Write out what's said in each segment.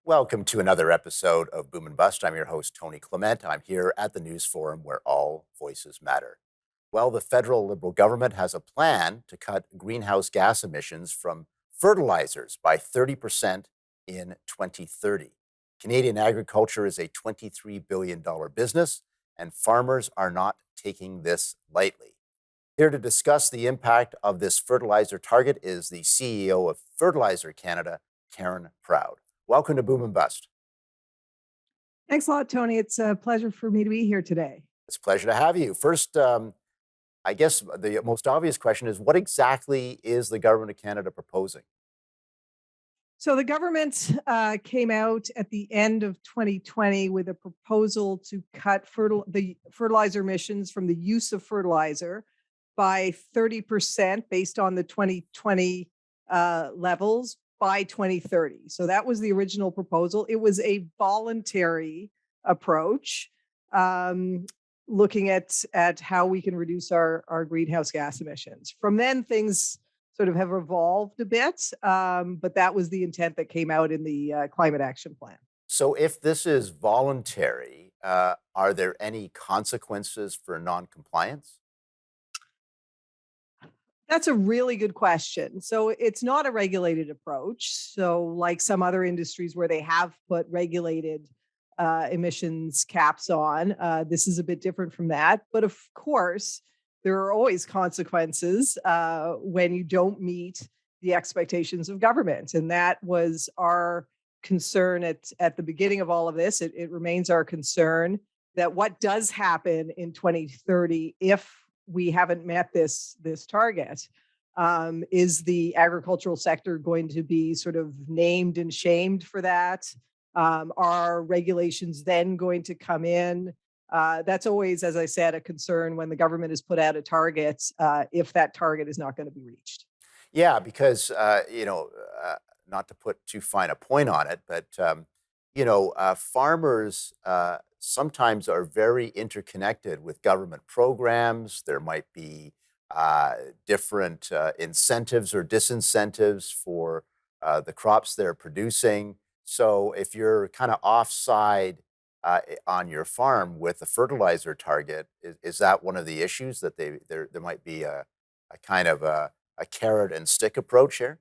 Welcome to another episode of Boom and Bust. I'm your host, Tony Clement. I'm here at the News Forum where all voices matter. Well, the federal Liberal government has a plan to cut greenhouse gas emissions from fertilizers by 30% in 2030. Canadian agriculture is a $23 billion business, and farmers are not taking this lightly. Here to discuss the impact of this fertilizer target is the CEO of Fertilizer Canada, Karen Proud. Welcome to Boom and Bust. Thanks a lot, Tony. It's a pleasure for me to be here today. It's a pleasure to have you. First, I guess the most obvious question is what exactly is the government of Canada proposing? So, the government came out at the end of 2020 with a proposal to cut the fertilizer emissions from the use of fertilizer by 30% based on the 2020 levels by 2030. So, that was the original proposal. It was a voluntary approach. Looking at how we can reduce our greenhouse gas emissions. From then, things sort of have evolved a bit, but that was the intent that came out in the climate action plan. So, if this is voluntary, are there any consequences for noncompliance? That's a really good question. So it's not a regulated approach. So, like some other industries where they have put regulated emissions caps on, this is a bit different from that. But of course, there are always consequences when you don't meet the expectations of government. And that was our concern at the beginning of all of this. It remains our concern that what does happen in 2030 if we haven't met this target. Is the agricultural sector going to be sort of named and shamed for that? Are regulations then going to come in? That's always, as I said, a concern when the government has put out a target if that target is not going to be reached. Yeah, because, not to put too fine a point on it, but, farmers sometimes are very interconnected with government programs. There might be different incentives or disincentives for the crops they're producing. So if you're kind of offside on your farm with a fertilizer target, is that one of the issues that there might be a kind of a carrot and stick approach here?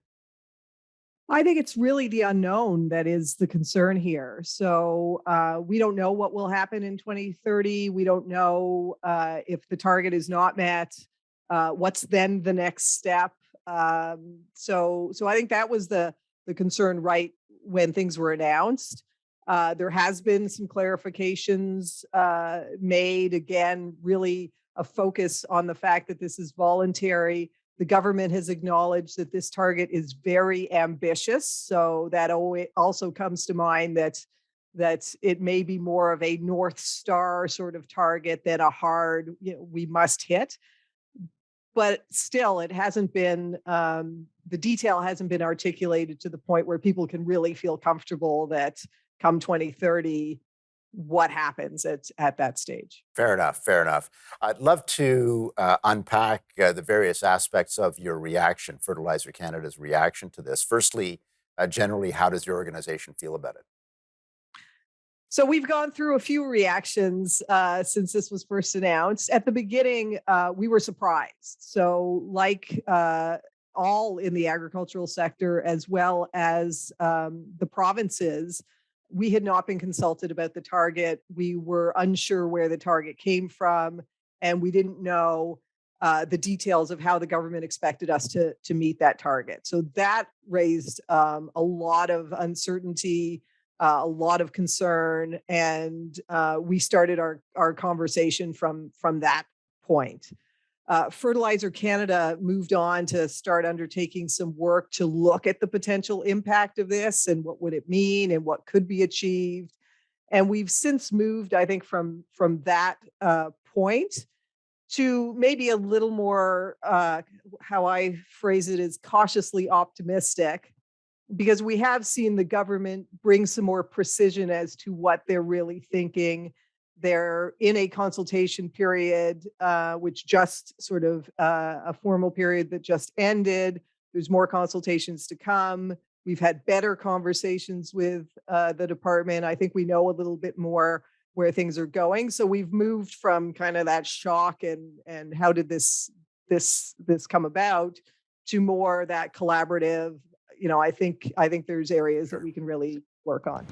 I think it's really the unknown that is the concern here. So we don't know what will happen in 2030. We don't know if the target is not met. What's then the next step? So I think that was the concern right when things were announced. There has been some clarifications made. Again, really a focus on the fact that this is voluntary. The government has acknowledged that this target is very ambitious. So that also comes to mind that it may be more of a North Star sort of target than a hard, we must hit. But still, it hasn't been, the detail hasn't been articulated to the point where people can really feel comfortable that come 2030, what happens at that stage. Fair enough. Fair enough. I'd love to unpack the various aspects of your reaction, Fertilizer Canada's reaction to this. Firstly, generally, how does your organization feel about it? So we've gone through a few reactions since this was first announced. At the beginning, we were surprised. So, like all in the agricultural sector, as well as the provinces, we had not been consulted about the target. We were unsure where the target came from, and we didn't know the details of how the government expected us to meet that target. So that raised a lot of uncertainty, a lot of concern, and we started our conversation from that point. Fertilizer Canada moved on to start undertaking some work to look at the potential impact of this and what would it mean and what could be achieved. And we've since moved, I think, from that point to maybe a little more, how I phrase it is cautiously optimistic, because we have seen the government bring some more precision as to what they're really thinking. They're in a consultation period, which just sort of a formal period that just ended. There's more consultations to come. We've had better conversations with the department. I think we know a little bit more where things are going. So we've moved from kind of that shock and how did this come about to more that collaborative. I think there's areas that Sure. we can really work on.